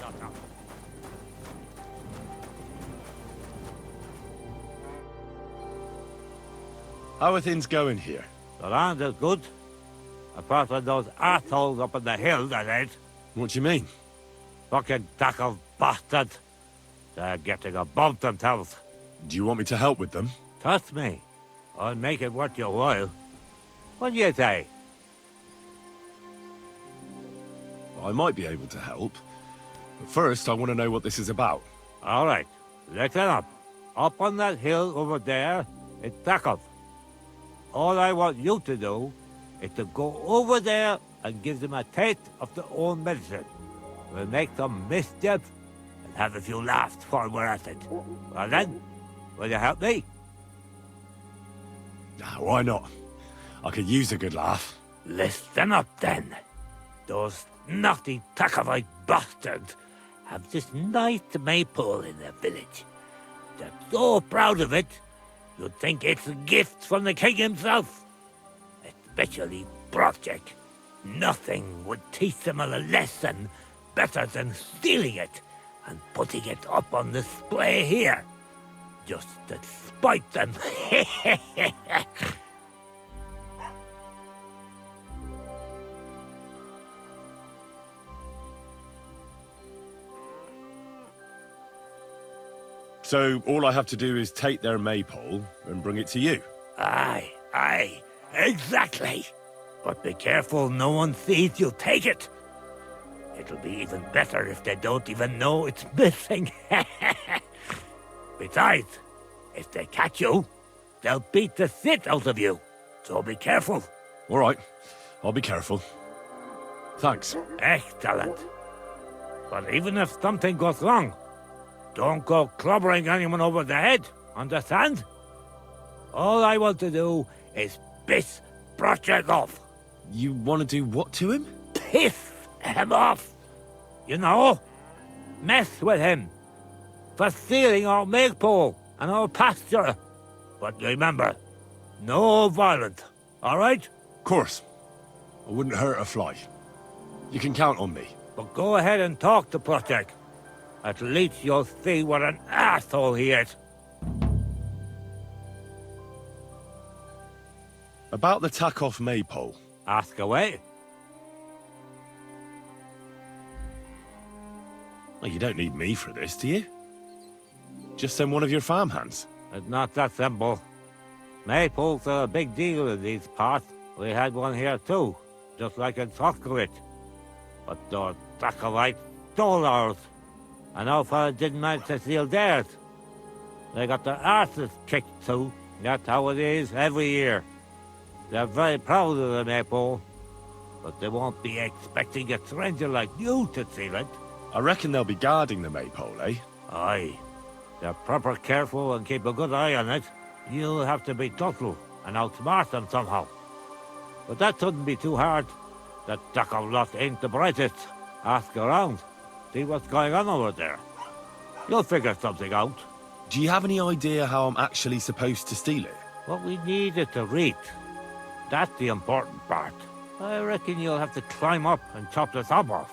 shut up. How are things going here? The land is good. Apart from those assholes up in the hill, that ain't. What do you mean? Fucking tackle bastards. They're getting above themselves. Do you want me to help with them? Trust me. I'll make it worth your while. What do you say? I might be able to help. But first, I want to know what this is about. All right. Listen up. Up on that hill over there, it's Takov. All I want you to do is to go over there and give them a taste of their own medicine. We'll make some mischief and have a few laughs while we're at it. Well then, will you help me? Why not? I could use a good laugh. Listen up then. Those naughty Takovite bastards have this nice maypole in their village. They're so proud of it, you'd think it's a gift from the king himself. Especially Projek. Nothing would teach them a lesson better than stealing it and putting it up on display here. Just to spite them. So, all I have to do is take their maypole and bring it to you? Aye, exactly. But be careful no one sees you take it. It'll be even better if they don't even know it's missing. Besides, if they catch you, they'll beat the shit out of you. So be careful. All right, I'll be careful. Thanks. Excellent. But even if something goes wrong, don't go clobbering anyone over the head, understand? All I want to do is piss Projek off. You want to do what to him? Piss him off! You know? Mess with him. For stealing our maypole and our pasture. But remember, no violence, all right? Of course. I wouldn't hurt a fly. You can count on me. But go ahead and talk to Projek. At least you'll see what an asshole he is. About the Takov maypole. Ask away. Well, you don't need me for this, do you? Just send one of your farmhands. It's not that simple. Maypoles are a big deal in these parts. We had one here too, just like in Soskowitz. But those Takovites stole ours. And our fellow didn't manage to steal theirs. They got their arses kicked too. That's how it is every year. They're very proud of the maypole, but they won't be expecting a stranger like you to steal it. I reckon they'll be guarding the maypole, eh? Aye. They're proper careful and keep a good eye on it. You'll have to be subtle and outsmart them somehow. But that shouldn't be too hard. That Takov lot ain't the brightest. Ask around. See what's going on over there. You'll figure something out. Do you have any idea how I'm actually supposed to steal it? What we need is to reach. That's the important part. I reckon you'll have to climb up and chop the top off.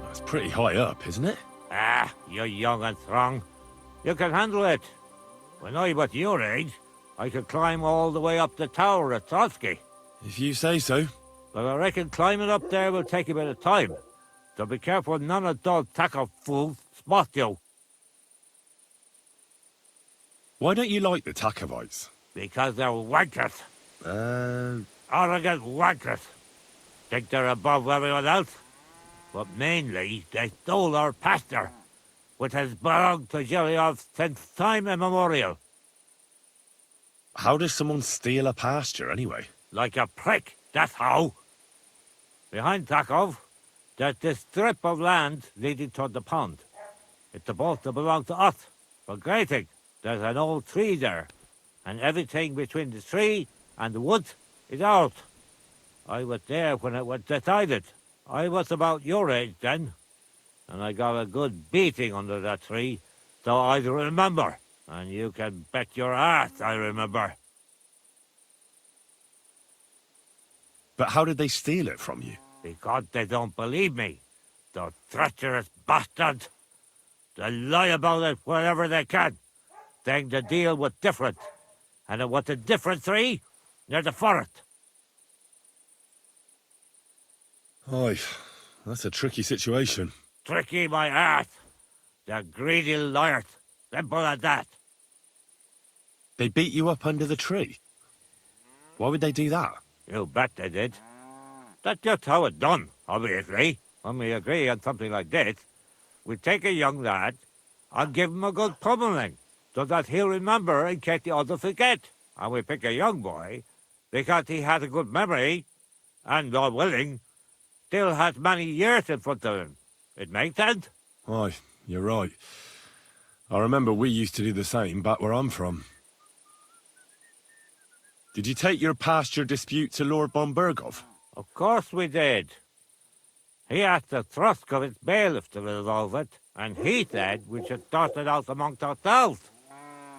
That's pretty high up, isn't it? Ah, you're young and strong. You can handle it. When I was your age, I could climb all the way up the tower at Trotsky. If you say so. But I reckon climbing up there will take a bit of time. So be careful none of those Takov fools spot you. Why don't you like the Takovites? Because they're wankers. Arrogant wankers. Think they're above everyone else? But mainly, they stole our pasture, which has belonged to Zhelyov since time immemorial. How does someone steal a pasture, anyway? Like a prick, that's how. Behind Takov, there's this strip of land leading toward the pond. It's supposed to belong to us, for grazing. There's an old tree there, and everything between the tree and the woods is ours. I was there when it was decided. I was about your age then, and I got a good beating under that tree, so I remember. And you can bet your ass I remember. But how did they steal it from you? Because they don't believe me. The treacherous bastards. They lie about it wherever they can, saying the deal was different. And it was a different three near the forest. Aye, that's a tricky situation. Tricky my ass. The greedy liars. Simple as that. They beat you up under the tree. Why would they do that? You bet they did. That's just how it's done, obviously. When we agree on something like this, we take a young lad and give him a good pummeling, so that he'll remember in case the others forget. And we pick a young boy because he has a good memory and, God willing, still has many years in front of him. It makes sense? Aye, you're right. I remember we used to do the same back where I'm from. Did you take your pasture dispute to Lord von Berghoff? Of course we did. He asked the Thruskovitz bailiff to resolve it, and he said we should sort it out amongst ourselves.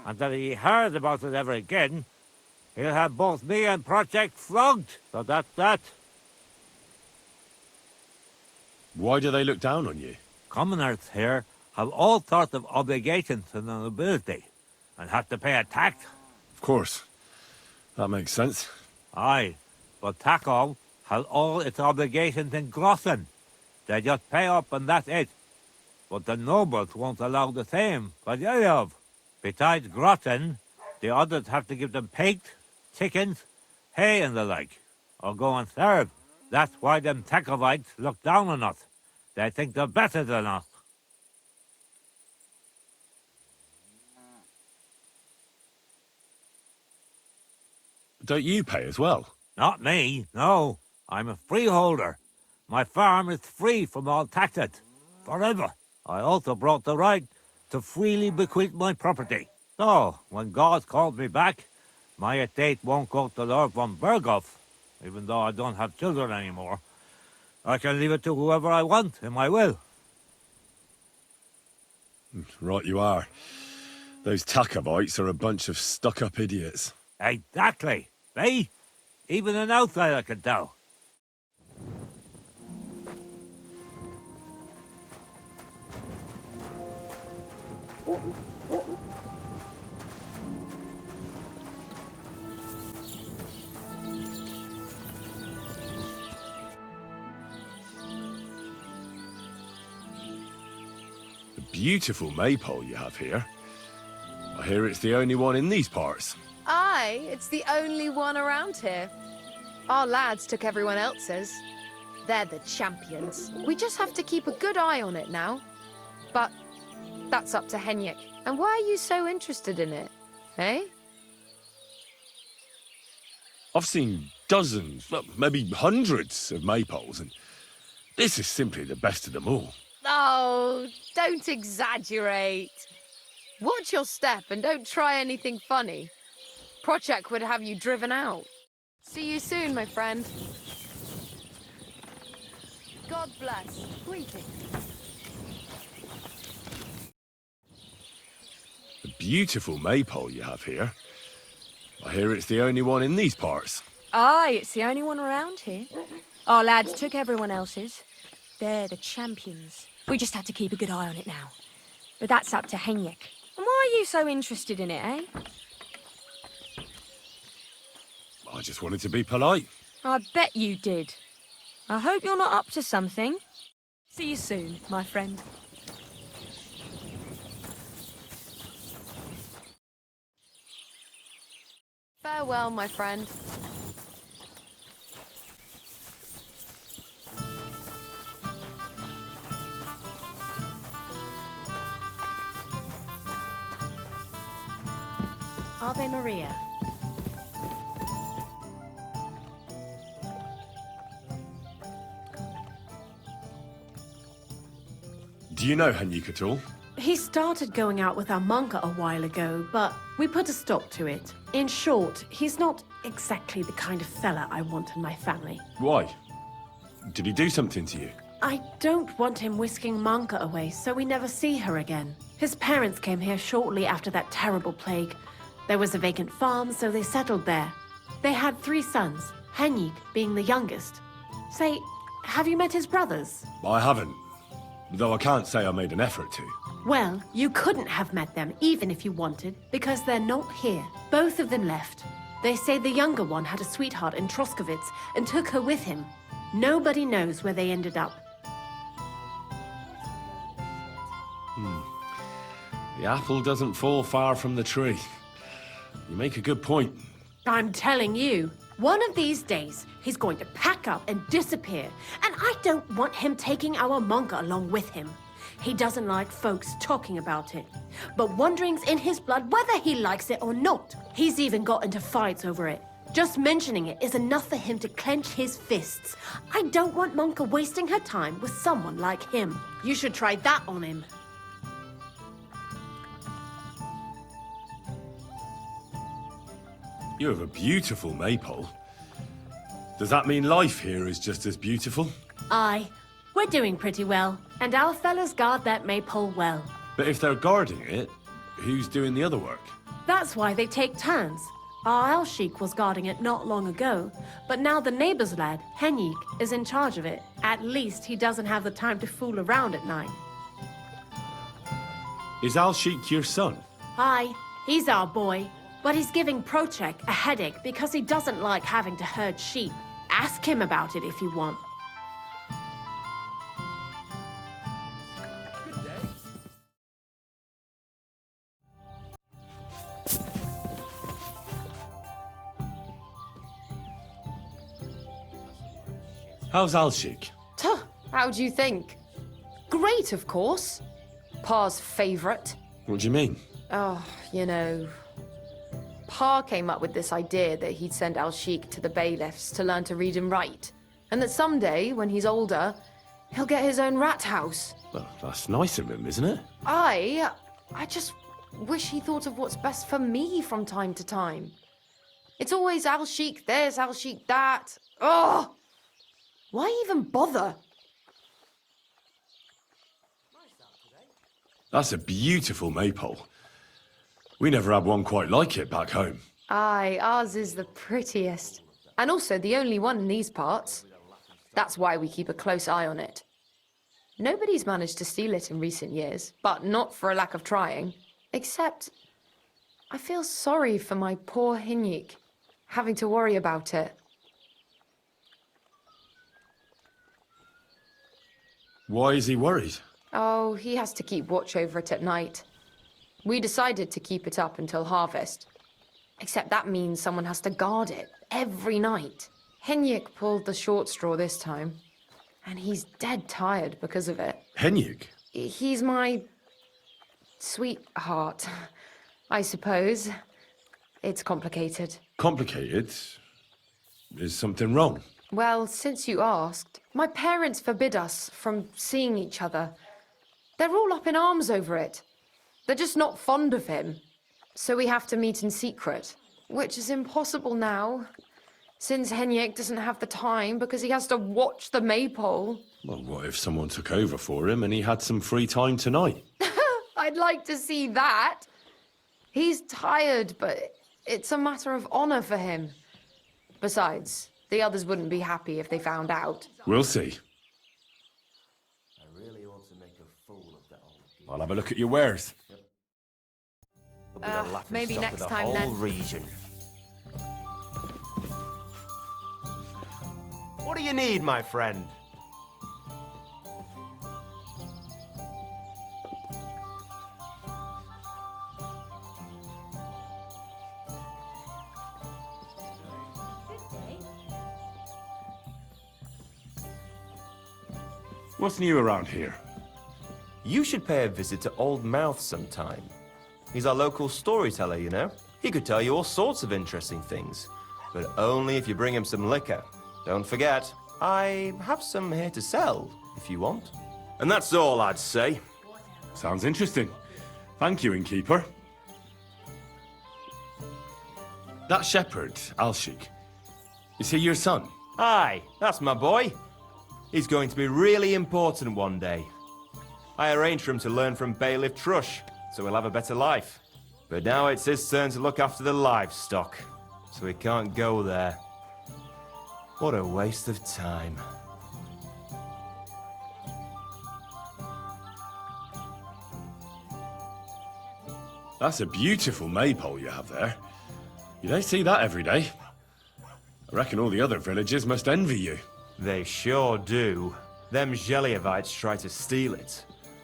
And that if he heard about it ever again, he'll have both me and Project flogged. So that's that. Why do they look down on you? Commoners here have all sorts of obligations to the nobility, and have to pay a tax. Of course. That makes sense. Aye, but Takov has all its obligations in Grossen. They just pay up and that's it. But the nobles won't allow the same for the other. Besides Grossen, the others have to give them pigs, chickens, hay and the like, or go and serve. That's why them Takovites look down on us. They think they're better than us. Don't you pay as well? Not me, no. I'm a freeholder. My farm is free from all taxes, forever. I also brought the right to freely bequeath my property. So, when God calls me back, my estate won't go to Lord von Berghoff, even though I don't have children anymore. I can leave it to whoever I want in my will. Right you are. Those Takovites are a bunch of stuck-up idiots. Exactly. See? Even an outsider can tell. A beautiful maypole you have here. I hear it's the only one in these parts. Aye, it's the only one around here. Our lads took everyone else's. They're the champions. We just have to keep a good eye on it now. But that's up to Henrik. And why are you so interested in it, eh? I've seen dozens, well, maybe hundreds of maypoles, and this is simply the best of them all. Oh, don't exaggerate. Watch your step and don't try anything funny. Project would have you driven out. See you soon, my friend. God bless. Greetings. A beautiful maypole you have here. I hear it's the only one in these parts. Aye, it's the only one around here. Our lads took everyone else's. They're the champions. We just have to keep a good eye on it now. But that's up to Henrik. And why are you so interested in it, eh? I just wanted to be polite. I bet you did. I hope you're not up to something. See you soon, my friend. Farewell, my friend. Ave Maria. Do you know Henrik at all? He started going out with our monk a while ago, but we put a stop to it. In short, he's not exactly the kind of fella I want in my family. Why? Did he do something to you? I don't want him whisking Manka away, so we never see her again. His parents came here shortly after that terrible plague. There was a vacant farm, so they settled there. They had 3 sons, Henrik being the youngest. Say, Have you met his brothers? I haven't, though I can't say I made an effort to. Well, you couldn't have met them even if you wanted, because they're not here. Both of them left. They say the younger one had a sweetheart in Troskowitz and took her with him. Nobody knows where they ended up. The apple doesn't fall far from the tree. You make a good point. I'm telling you, one of these days, he's going to pack up and disappear. And I don't want him taking our Monka along with him. He doesn't like folks talking about it. But wondering's in his blood whether he likes it or not. He's even got into fights over it. Just mentioning it is enough for him to clench his fists. I don't want Monka wasting her time with someone like him. You should try that on him. You have a beautiful maypole. Does that mean life here is just as beautiful? Aye, we're doing pretty well, and our fellas guard that maypole well. But if they're guarding it, who's doing the other work? That's why they take turns. Our Alsheik was guarding it not long ago, but now the neighbor's lad, Henrik, is in charge of it. At least he doesn't have the time to fool around at night. Is Alsheik your son? Aye, he's our boy, but he's giving Prochek a headache because he doesn't like having to herd sheep. Ask him about it if you want. How's Alsheik? Tuh, how do you think? Great, of course. Pa's favourite. What do you mean? Oh, you know... Pa came up with this idea that he'd send Alsheik to the bailiffs to learn to read and write. And that someday, when he's older, he'll get his own rat house. Well, that's nice of him, isn't it? I just wish he thought of what's best for me from time to time. It's always Alsheik this, Alsheik that. Ugh! Why even bother? That's a beautiful maypole. We never had one quite like it back home. Aye, ours is the prettiest. And also the only one in these parts. That's why we keep a close eye on it. Nobody's managed to steal it in recent years, but not for a lack of trying. Except, I feel sorry for my poor Henrik, having to worry about it. Why is he worried? Oh, he has to keep watch over it at night. We decided to keep it up until harvest. Except that means someone has to guard it every night. Henrik pulled the short straw this time, and he's dead tired because of it. Henrik? He's my sweetheart, I suppose. It's complicated. Complicated? Is something wrong? Well, since you asked, my parents forbid us from seeing each other. They're all up in arms over it. They're just not fond of him. So we have to meet in secret, which is impossible now, since Henrik doesn't have the time because he has to watch the maypole. Well, what if someone took over for him and he had some free time tonight? I'd like to see that. He's tired, but it's a matter of honor for him. Besides, the others wouldn't be happy if they found out. We'll see. I really ought to make a fool of that old I'll have a look at your wares. Maybe next time then. Region. What do you need, my friend? What's new around here? You should pay a visit to Old Mouth sometime. He's our local storyteller, you know. He could tell you all sorts of interesting things, but only if you bring him some liquor. Don't forget, I have some here to sell, if you want. And that's all I'd say. Sounds interesting. Thank you, innkeeper. That shepherd, Alsheik, is he your son? Aye, that's my boy. He's going to be really important one day. I arranged for him to learn from Bailiff Trush, so he'll have a better life. But now it's his turn to look after the livestock, so he can't go there. What a waste of time. That's a beautiful maypole you have there. You don't see that every day. I reckon all the other villagers must envy you. They sure do. Them Zheliovites try to steal it,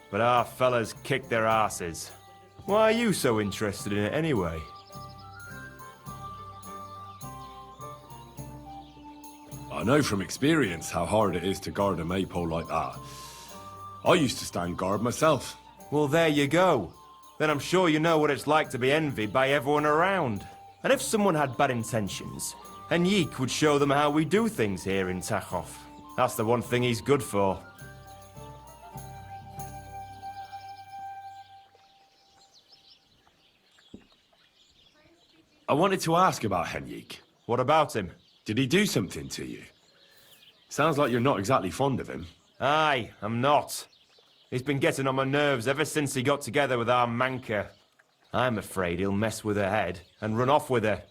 but our fellas kick their asses. Why are you so interested in it anyway? I know from experience how hard it is to guard a maypole like that. I used to stand guard myself. Well, there you go. Then I'm sure you know what it's like to be envied by everyone around. And if someone had bad intentions, Henrik would show them how we do things here in Tachov. That's the one thing he's good for. I wanted to ask about Henrik. What about him? Did he do something to you? Sounds like you're not exactly fond of him. Aye, I'm not. He's been getting on my nerves ever since he got together with our Manka. I'm afraid he'll mess with her head and run off with her.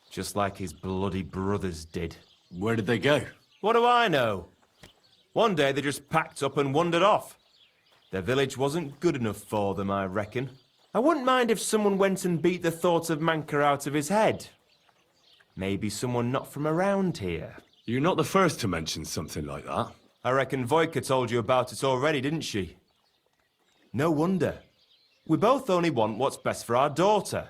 Just like his bloody brothers did. Where did they go? What do I know? One day they just packed up and wandered off. Their village wasn't good enough for them, I reckon. I wouldn't mind if someone went and beat the thought of Manka out of his head. Maybe someone not from around here. You're not the first to mention something like that. I reckon Voika told you about it already, didn't she? No wonder. We both only want what's best for our daughter.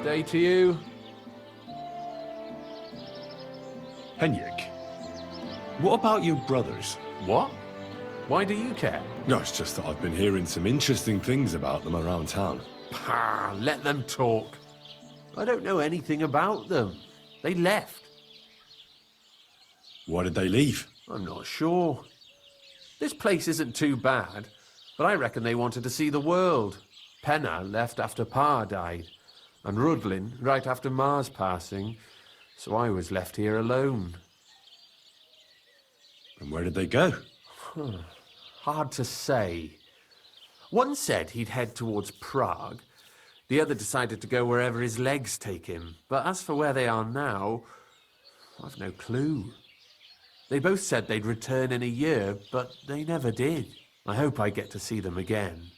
Day to you. Henrik, what about your brothers? What? Why do you care? No, it's just that I've been hearing some interesting things about them around town. Pah, let them talk. I don't know anything about them. They left. Why did they leave? I'm not sure. This place isn't too bad, but I reckon they wanted to see the world. Penna left after Pa died, and Rudlin right after Ma's passing, so I was left here alone. And where did they go? Hard to say. One said he'd head towards Prague. The other decided to go wherever his legs take him. But as for where they are now, I've no clue. They both said they'd return in a year, but they never did. I hope I get to see them again.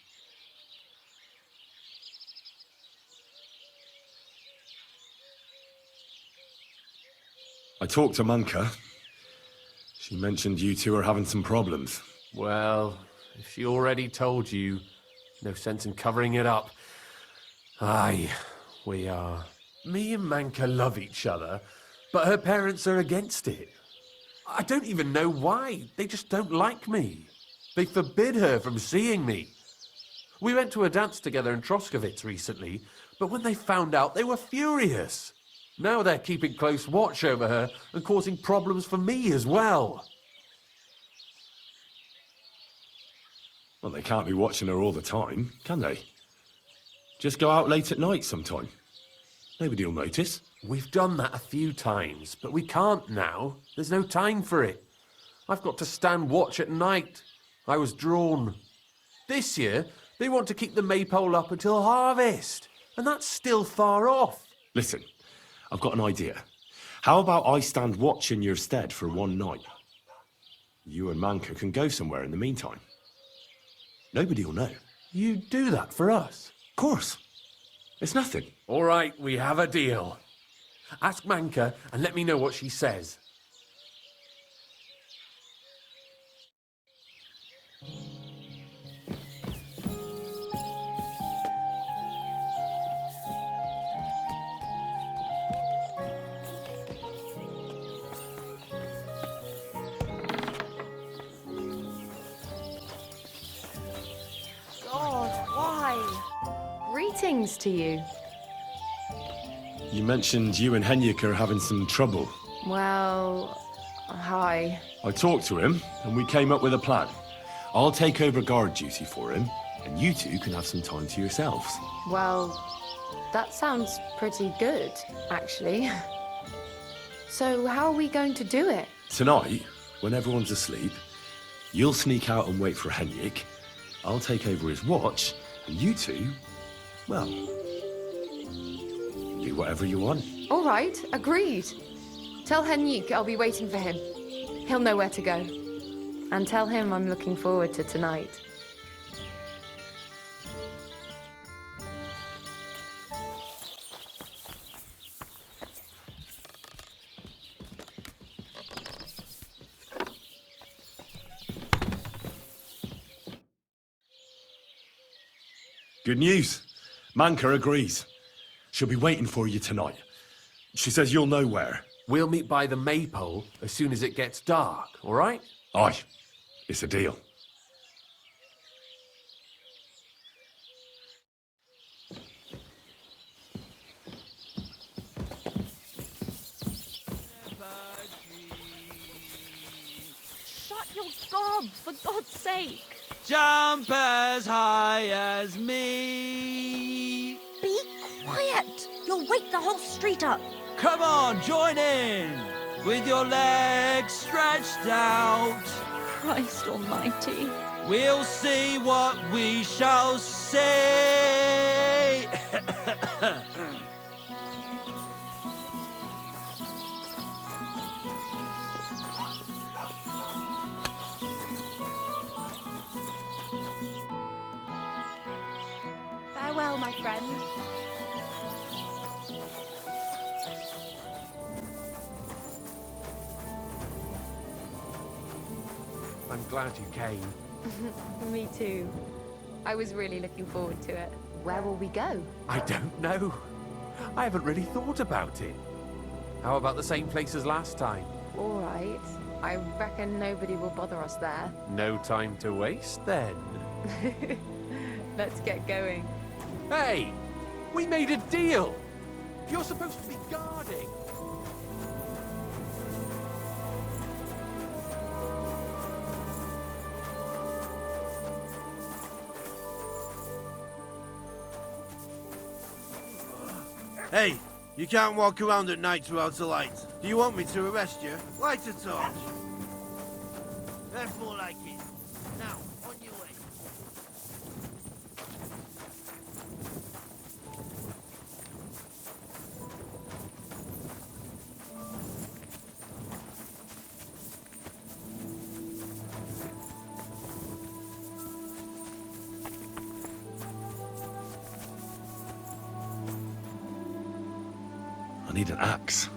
I talked to Manka. She mentioned you two are having some problems. Well, if she already told you, no sense in covering it up. Aye, we are. Me and Manka love each other, but her parents are against it. I don't even know why. They just don't like me. They forbid her from seeing me. We went to a dance together in Troskovitz recently, but when they found out, they were furious. Now they're keeping close watch over her and causing problems for me as well. Well, they can't be watching her all the time, can they? Just go out late at night sometime. Nobody'll notice. We've done that a few times, but we can't now. There's no time for it. I've got to stand watch at night. I was drawn. This year, they want to keep the maypole up until harvest, and that's still far off. Listen, I've got an idea. How about I stand watch in your stead for one night? You and Manka can go somewhere in the meantime. Nobody'll know. You do that for us? Of course. It's nothing. All right, we have a deal. Ask Manka and let me know what she says. Greetings to you. You mentioned you and Henrik are having some trouble. Well, hi. I talked to him, and we came up with a plan. I'll take over guard duty for him, and you two can have some time to yourselves. Well, that sounds pretty good, actually. So how are we going to do it? Tonight, when everyone's asleep, you'll sneak out and wait for Henrik. I'll take over his watch, and you two, well, do whatever you want. All right, agreed. Tell Henrik I'll be waiting for him. He'll know where to go. And tell him I'm looking forward to tonight. Good news. Manka agrees. She'll be waiting for you tonight. She says you'll know where. We'll meet by the maypole as soon as it gets dark, all right? Aye, it's a deal. Shut your gob, for God's sake! Jump as high as me. Be quiet! You'll wake the whole street up. Come on, join in. With your legs stretched out. Christ almighty. We'll see what we shall say. Farewell, my friend. I'm glad you came. Me too. I was really looking forward to it. Where will we go? I don't know. I haven't really thought about it. How about the same place as last time? All right. I reckon nobody will bother us there. No time to waste, then. Let's get going. Hey! We made a deal! You're supposed to be guarding! Hey, you can't walk around at night without a light. Do you want me to arrest you? Light a torch. That's more like it. Now, on your way. I need an axe.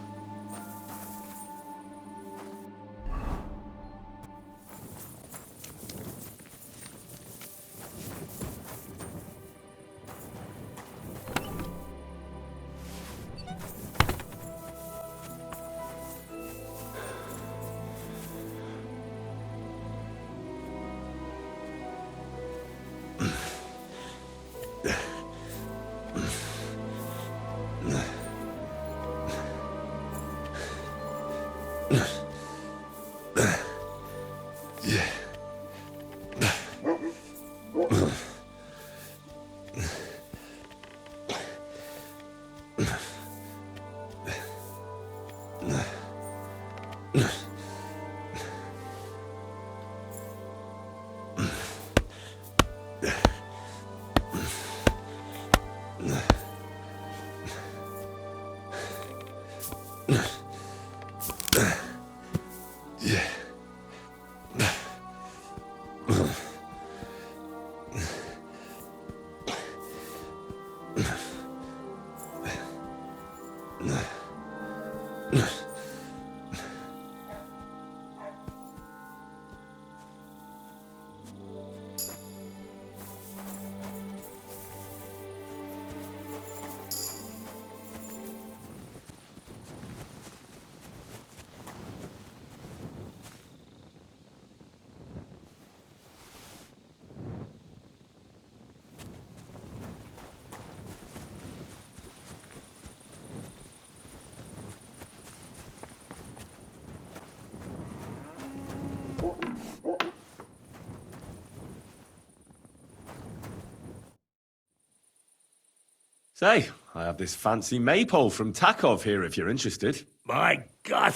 Say, I have this fancy maypole from Takov here if you're interested. My God!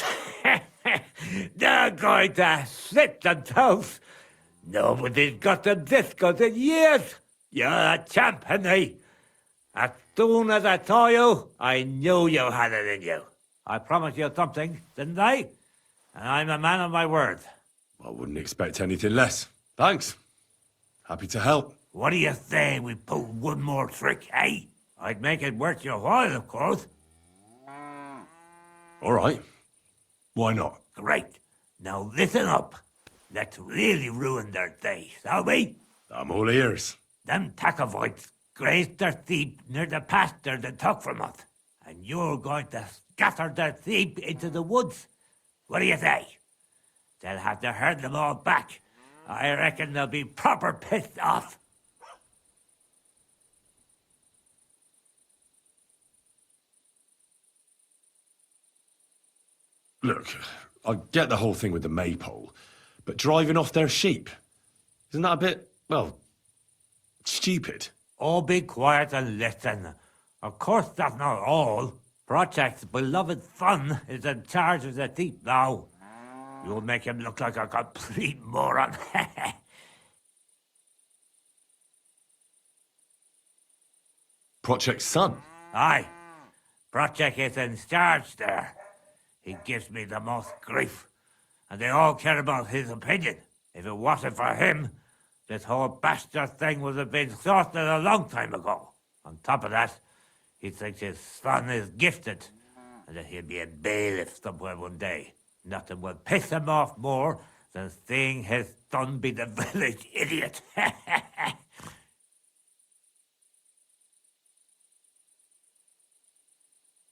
They're going to slit themselves! Nobody's got them this good in years! You're a champ, Henry! As soon as I saw you, I knew you had it in you. I promised you something, didn't I? And I'm a man of my word. I wouldn't expect anything less. Thanks. Happy to help. What do you say we pull one more trick, eh? I'd make it worth your while, of course. All right. Why not? Great. Now listen up. Let's really ruin their day, shall we? I'm all ears. Them Takovites grazed their sheep near the pasture they took from us. And you're going to scatter their sheep into the woods. What do you say? They'll have to herd them all back. I reckon they'll be proper pissed off. Look, I get the whole thing with the maypole, but driving off their sheep, isn't that a bit, well, stupid? Oh, be quiet and listen. Of course, that's not all. Project's beloved son is in charge of the sheep now. You'll make him look like a complete moron. Project's son? Aye. Project is in charge there. He gives me the most grief. And they all care about his opinion. If it wasn't for him, this whole bastard thing would have been sorted a long time ago. On top of that, he thinks his son is gifted, and that he'll be a bailiff somewhere one day. Nothing will piss him off more than seeing his son be the village idiot.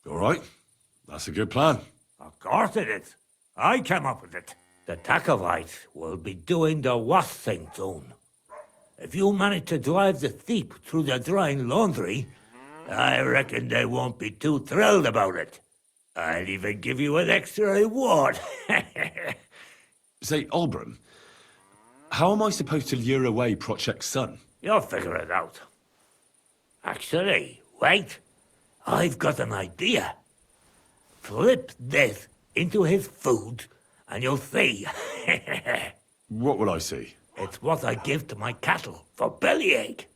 All right. That's a good plan. Of course it is. I came up with it. The Takovites will be doing the worst thing soon. If you manage to drive the sheep through the drying laundry, I reckon they won't be too thrilled about it. I'll even give you an extra reward. Say, Olbram, how am I supposed to lure away Project's son? You'll figure it out. Actually, wait. I've got an idea. Flip this into his food, and you'll see. What will I see? It's what I give to my cattle for bellyache.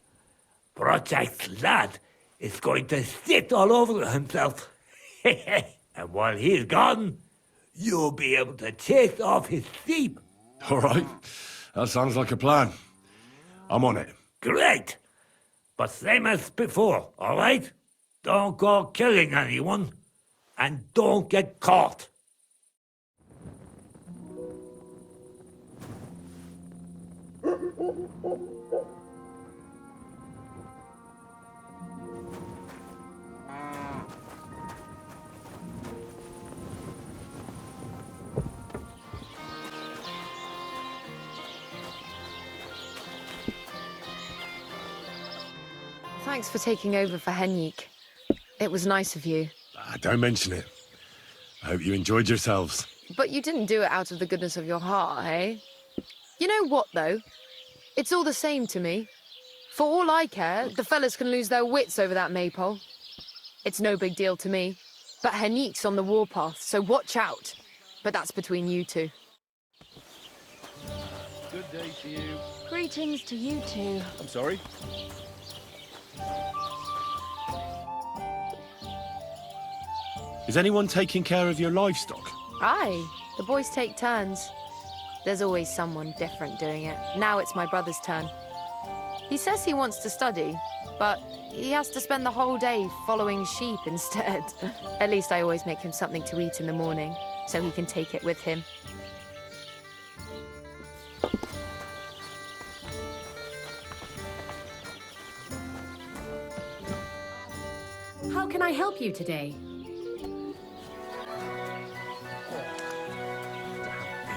Project's lad is going to sit all over himself. And while he's gone, you'll be able to chase off his sheep. All right. That sounds like a plan. I'm on it. Great. But same as before, all right? Don't go killing anyone, and don't get caught. Thanks for taking over for Henrik. It was nice of you. Don't mention it. I hope you enjoyed yourselves. But you didn't do it out of the goodness of your heart, eh? You know what, though? It's all the same to me. For all I care, the fellas can lose their wits over that maypole. It's no big deal to me. But Henrik's on the warpath, so watch out. But that's between you two. Good day to you. Greetings to you two. I'm sorry. Is anyone taking care of your livestock? Aye, the boys take turns. There's always someone different doing it. Now it's my brother's turn. He says he wants to study, but he has to spend the whole day following sheep instead. At least I always make him something to eat in the morning, so he can take it with him. How can I help you today?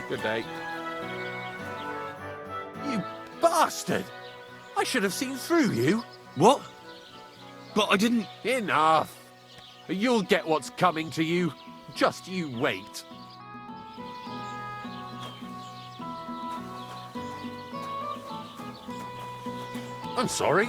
Good day. You bastard! I should have seen through you. What? But I didn't... Enough. You'll get what's coming to you. Just you wait. I'm sorry.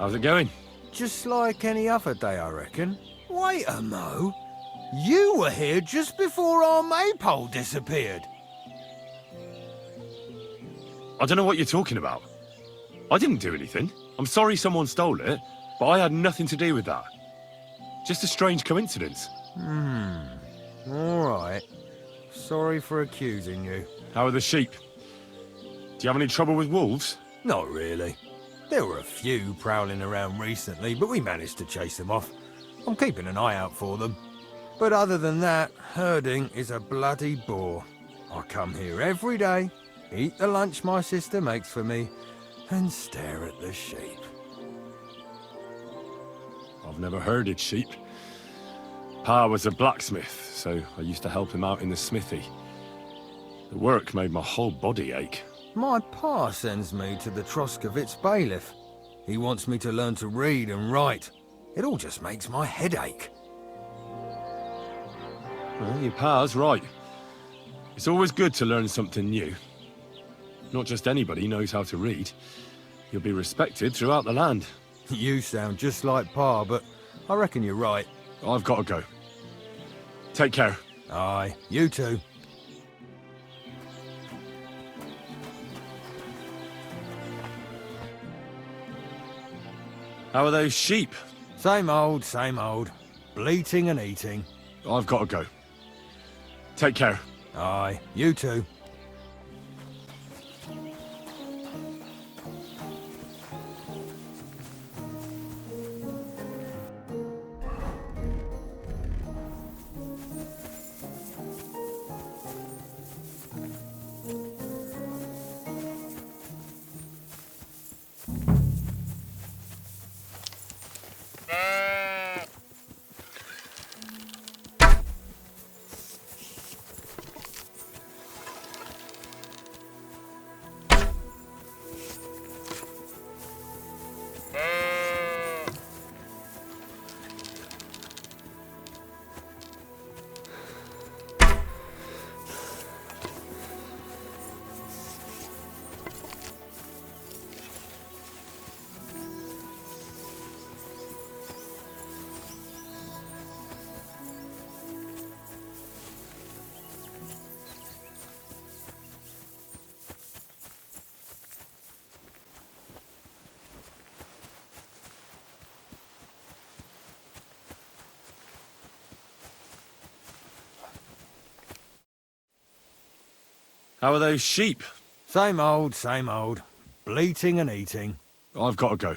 How's it going? Just like any other day, I reckon. Wait a mo. You were here just before our maypole disappeared. I don't know what you're talking about. I didn't do anything. I'm sorry someone stole it, but I had nothing to do with that. Just a strange coincidence. All right. Sorry for accusing you. How are the sheep? Do you have any trouble with wolves? Not really. There were a few prowling around recently, but we managed to chase them off. I'm keeping an eye out for them. But other than that, herding is a bloody bore. I come here every day, eat the lunch my sister makes for me, and stare at the sheep. I've never herded sheep. Pa was a blacksmith, so I used to help him out in the smithy. The work made my whole body ache. My pa sends me to the Troskovitz bailiff. He wants me to learn to read and write. It all just makes my head ache. Well, your pa's right. It's always good to learn something new. Not just anybody knows how to read. You'll be respected throughout the land. You sound just like Pa, but I reckon you're right. I've got to go. Take care. Aye, you too. How are those sheep? Same old, same old. Bleating and eating. I've got to go. Take care. Aye, you too. How are those sheep? Same old, same old. Bleating and eating. I've got to go.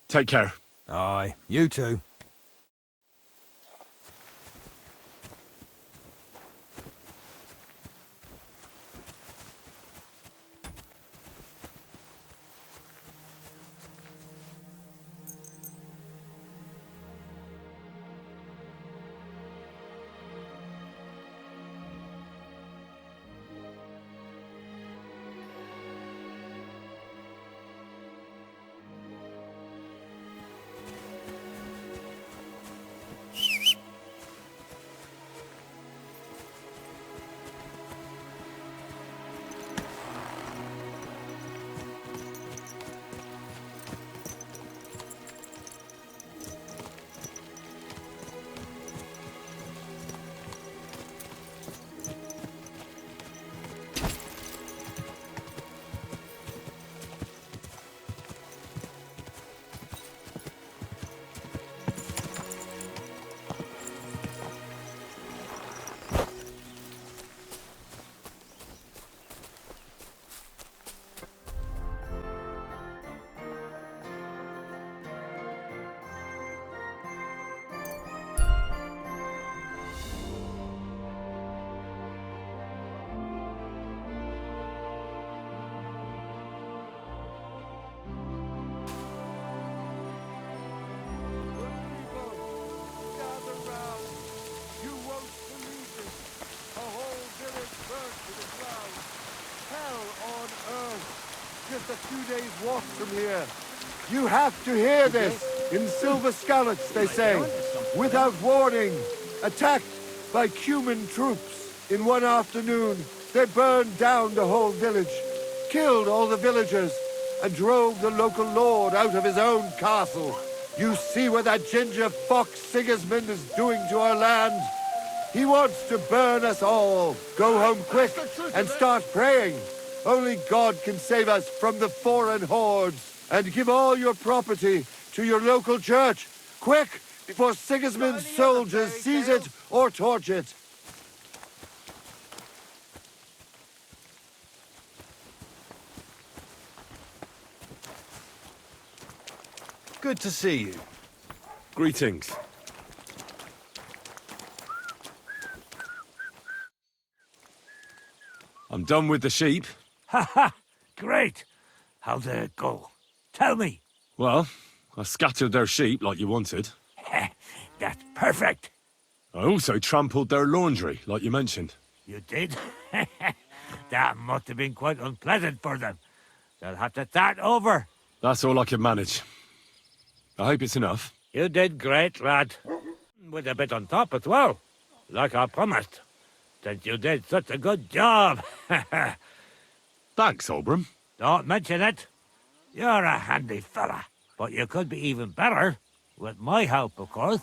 Take care. Aye, you too. Just a 2 days' walk from here. You have to hear this. In Silver Scallots, they say, without warning, attacked by Cuman troops. In one afternoon, they burned down the whole village, killed all the villagers, and drove the local lord out of his own castle. You see what that ginger fox Sigismund is doing to our land? He wants to burn us all. Go home quick and start praying. Only God can save us from the foreign hordes. And give all your property to your local church. Quick, before Sigismund's soldiers seize it or torch it. Good to see you. Greetings. I'm done with the sheep. Ha ha! Great! How did it go? Tell me! Well, I scattered their sheep like you wanted. That's perfect! I also trampled their laundry, like you mentioned. You did? That must have been quite unpleasant for them. They'll have to start over. That's all I could manage. I hope it's enough. You did great, lad. With a bit on top as well. Like I promised. Since you did such a good job. Thanks, Oberon. Don't mention it. You're a handy fella. But you could be even better. With my help, of course.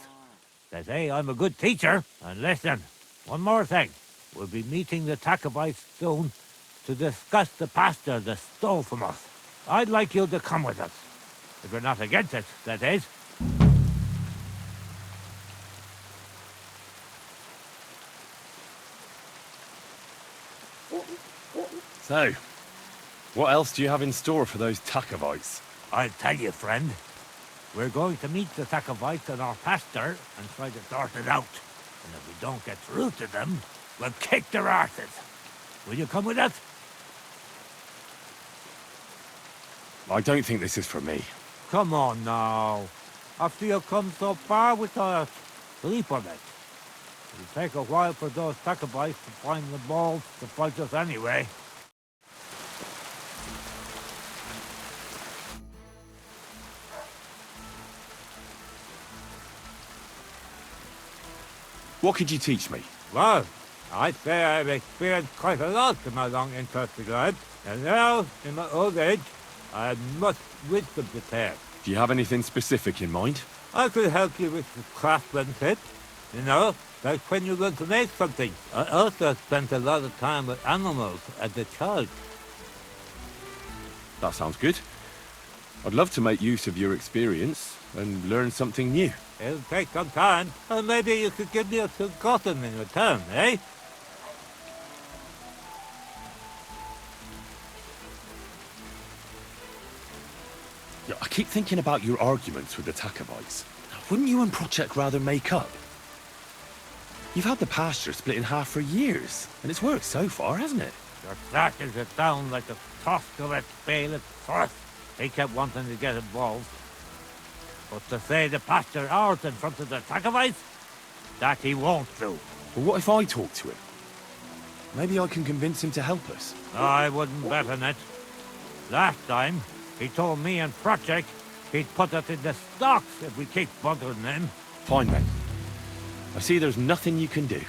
They say I'm a good teacher. And listen, one more thing. We'll be meeting the Tacobites soon to discuss the pasture they stole from us. I'd like you to come with us. If you're not against it, that is. So, what else do you have in store for those Tacobites? I'll tell you, friend. We're going to meet the Tacobites in our pasture and try to sort it out. And if we don't get through to them, we'll kick their arses. Will you come with us? I don't think this is for me. Come on now. After you've come so far with us, sleep on it. It'll take a while for those Tacobites to find the balls to fight us anyway. What could you teach me? Well, I'd say I've experienced quite a lot in my long interesting life. And now, in my old age, I have much wisdom to share. Do you have anything specific in mind? I could help you with the craftsmanship. You know, like when you want to make something. I also spent a lot of time with animals as a child. That sounds good. I'd love to make use of your experience and learn something new. It'll take some time, and maybe you could give me a forgotten in return, eh? Yeah, I keep thinking about your arguments with the Tacobites. Wouldn't you and Project rather make up? You've had the pasture split in half for years, and it's worked so far, hasn't it? Your crashes it down like a Toscaret Bailiff first. He kept wanting to get involved. But to say the pasture ours in front of the Tacobites, that he won't do. But what if I talk to him? Maybe I can convince him to help us. I wouldn't bet on it. Last time, he told me and Project he'd put us in the stocks if we keep bothering him. Fine then. I see there's nothing you can do.